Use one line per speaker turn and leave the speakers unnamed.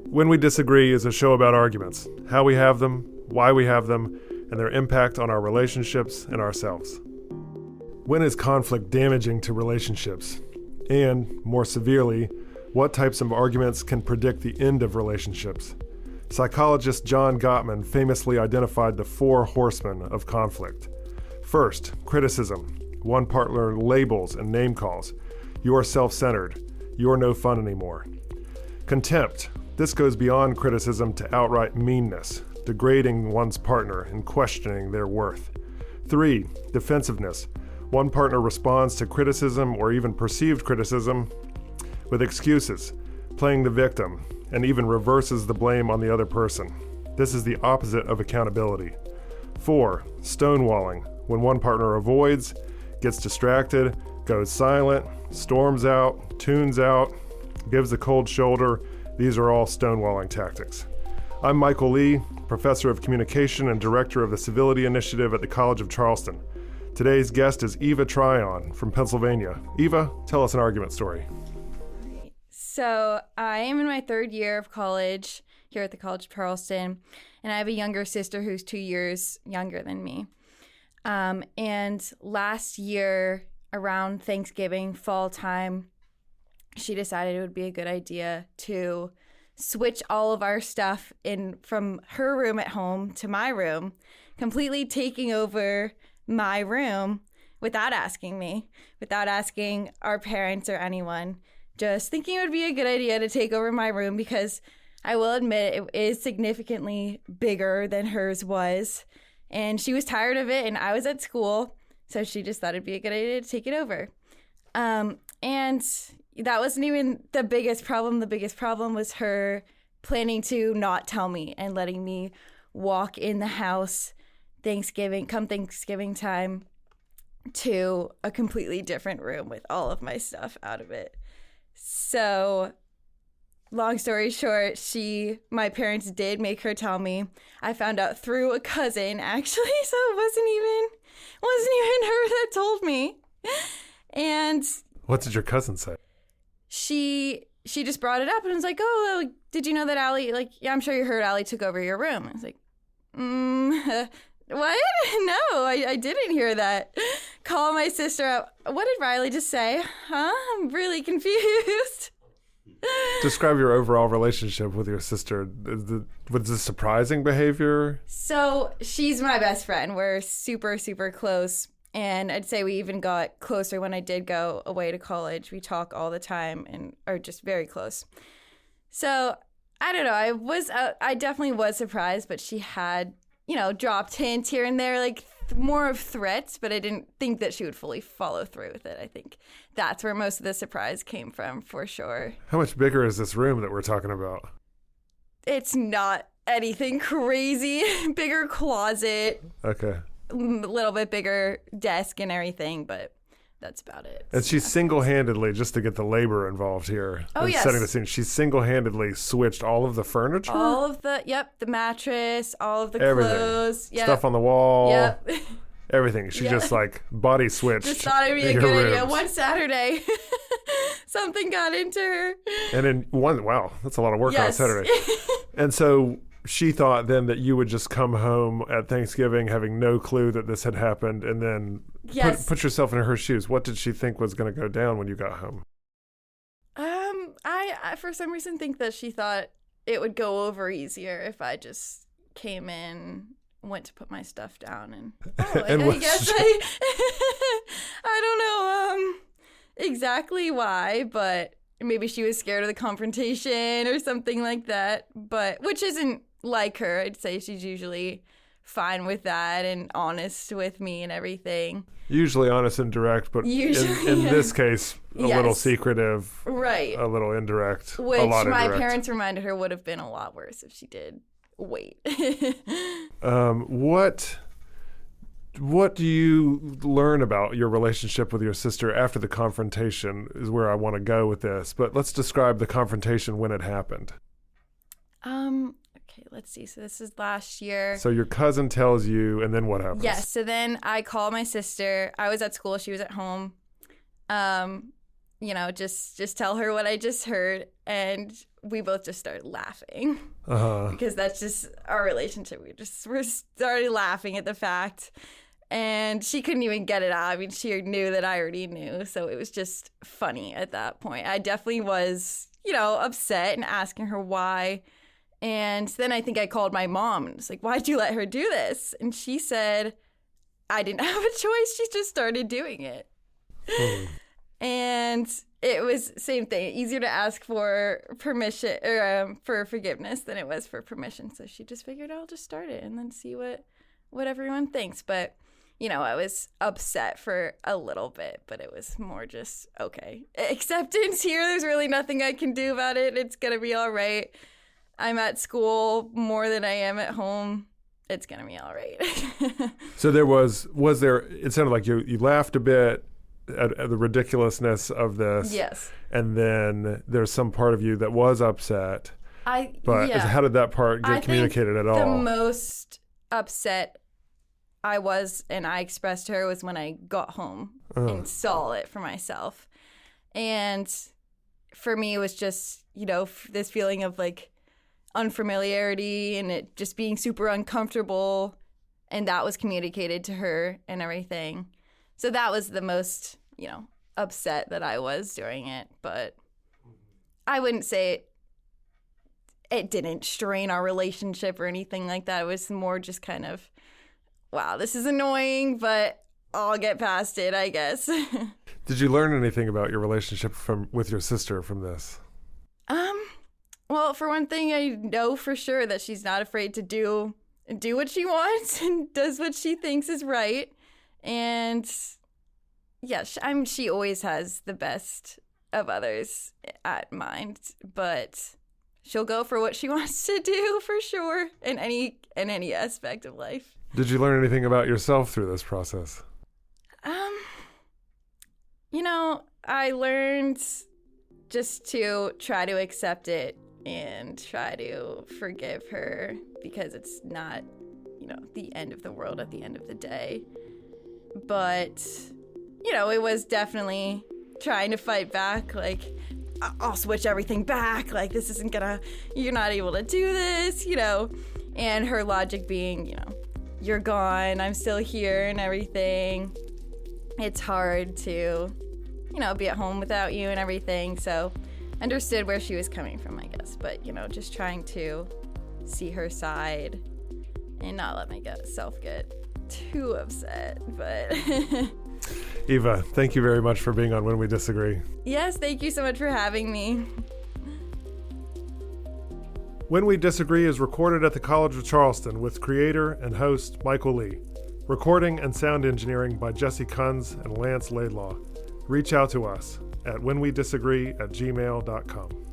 When We Disagree is a show about arguments, how we have them, why we have them, and their impact on our relationships and ourselves. When is conflict damaging to relationships? And, more severely, what types of arguments can predict the end of relationships? Psychologist John Gottman famously identified the 4 horsemen of conflict. First, criticism. One partner labels and name calls. You're self-centered. You're no fun anymore. Contempt. This goes beyond criticism to outright meanness, degrading one's partner and questioning their worth. 3, defensiveness. One partner responds to criticism or even perceived criticism with excuses, playing the victim, and even reverses the blame on the other person. This is the opposite of accountability. 4, stonewalling. When one partner avoids, gets distracted, goes silent, storms out, tunes out, gives the cold shoulder. These are all stonewalling tactics. I'm Michael Lee, Professor of Communication and Director of the Civility Initiative at the College of Charleston. Today's guest is Eva Tryon from Pennsylvania. Eva, tell us an argument story.
So I am in my 3rd year of college here at the College of Charleston, and I have a younger sister who's 2 years younger than me. And last year, around Thanksgiving, fall time, she decided it would be a good idea to switch all of our stuff in from her room at home to my room, completely taking over my room without asking me, without asking our parents or anyone, just thinking it would be a good idea to take over my room because I will admit it is significantly bigger than hers was. And she was tired of it and I was at school, so she just thought it'd be a good idea to take it over. And that wasn't even the biggest problem. The biggest problem was her planning to not tell me and letting me walk in the house come Thanksgiving time to a completely different room with all of my stuff out of it. So long story short, my parents did make her tell me. I found out through a cousin, actually, so it wasn't even her that told me. And
what did your cousin say?
She just brought it up and was like, oh, did you know that Allie, yeah, I'm sure you heard Allie took over your room. I was like, what? No, I didn't hear that. Call my sister up. What did Riley just say? Huh? I'm really confused.
Describe your overall relationship with your sister. Was this surprising behavior?
So she's my best friend. We're super, super close. And I'd say we even got closer when I did go away to college. We talk all the time and are just very close. So I don't know. I definitely was surprised, but she had, dropped hints here and there, more of threats, but I didn't think that she would fully follow through with it. I think that's where most of the surprise came from, for sure.
How much bigger is this room that we're talking about?
It's not anything crazy. Bigger closet.
Okay.
A little bit bigger desk and everything, but that's about it.
And she single-handedly, just to get the labor involved here,
yes.
Setting the scene, she single-handedly switched all of the furniture?
The mattress, all of the clothes.
Yep. Stuff on the wall.
Yep.
Everything. She just body switched.
Just thought it'd be a good idea. One Saturday, something got into her.
And in wow, that's a lot of work on a Saturday. And so she thought then that you would just come home at Thanksgiving having no clue that this had happened and then put yourself in her shoes. What did she think was going to go down when you got home?
I for some reason think that she thought it would go over easier if I just came in, went to put my stuff down and I guess I don't know exactly why, but maybe she was scared of the confrontation or something like that, but which isn't like her. I'd say she's usually fine with that and honest with me and everything.
Usually honest and direct, but in this case, a little secretive, right? A little indirect,
which
a lot
my
indirect.
Parents reminded her would have been a lot worse if she did wait.
What do you learn about your relationship with your sister after the confrontation is where I want to go with this. But let's describe the confrontation when it happened.
Okay, let's see. So this is last year.
So your cousin tells you, and then what happens?
Yes. So then I call my sister. I was at school. She was at home. just tell her what I just heard. And we both just started laughing because that's just our relationship. We started laughing at the fact, and she couldn't even get it out. I mean, she knew that I already knew. So it was just funny at that point. I definitely was, upset and asking her why. And then I think I called my mom and was like, why'd you let her do this? And she said, I didn't have a choice. She just started doing it. And it was same thing, easier to ask for permission or for forgiveness than it was for permission. So she just figured I'll just start it and then see what everyone thinks. But, I was upset for a little bit, but it was more just, okay, acceptance here. There's really nothing I can do about it. It's going to be all right. I'm at school more than I am at home. It's going to be all right.
So was there, it sounded like you laughed a bit at the ridiculousness of this.
Yes.
And then there's some part of you that was upset. But how did that part get communicated at all?
The most upset I was, and I expressed to her, was when I got home and saw it for myself. And for me, it was just, this feeling of like unfamiliarity and it just being super uncomfortable. And that was communicated to her and everything. So that was the most, upset that I was during it. But I wouldn't say it didn't strain our relationship or anything like that. It was more just kind of, wow, this is annoying, but I'll get past it, I guess.
Did you learn anything about your relationship with your sister from this?
Well, for one thing, I know for sure that she's not afraid to do what she wants and does what she thinks is right. And yeah, she always has the best of others at mind, but she'll go for what she wants to do for sure in any aspect of life.
Did you learn anything about yourself through this process?
I learned just to try to accept it and try to forgive her because it's not, the end of the world at the end of the day. But, it was definitely trying to fight back, like, I'll switch everything back, like, this isn't you're not able to do this, and her logic being, you're gone, I'm still here and everything. It's hard to, be at home without you and everything. So understood where she was coming from, I guess. But, just trying to see her side and not let myself get too upset. But
Eva, thank you very much for being on When We Disagree.
Yes, thank you so much for having me.
When We Disagree is recorded at the College of Charleston with creator and host Michael Lee. Recording and sound engineering by Jesse Kunz and Lance Laidlaw. Reach out to us at whenwedisagree@gmail.com.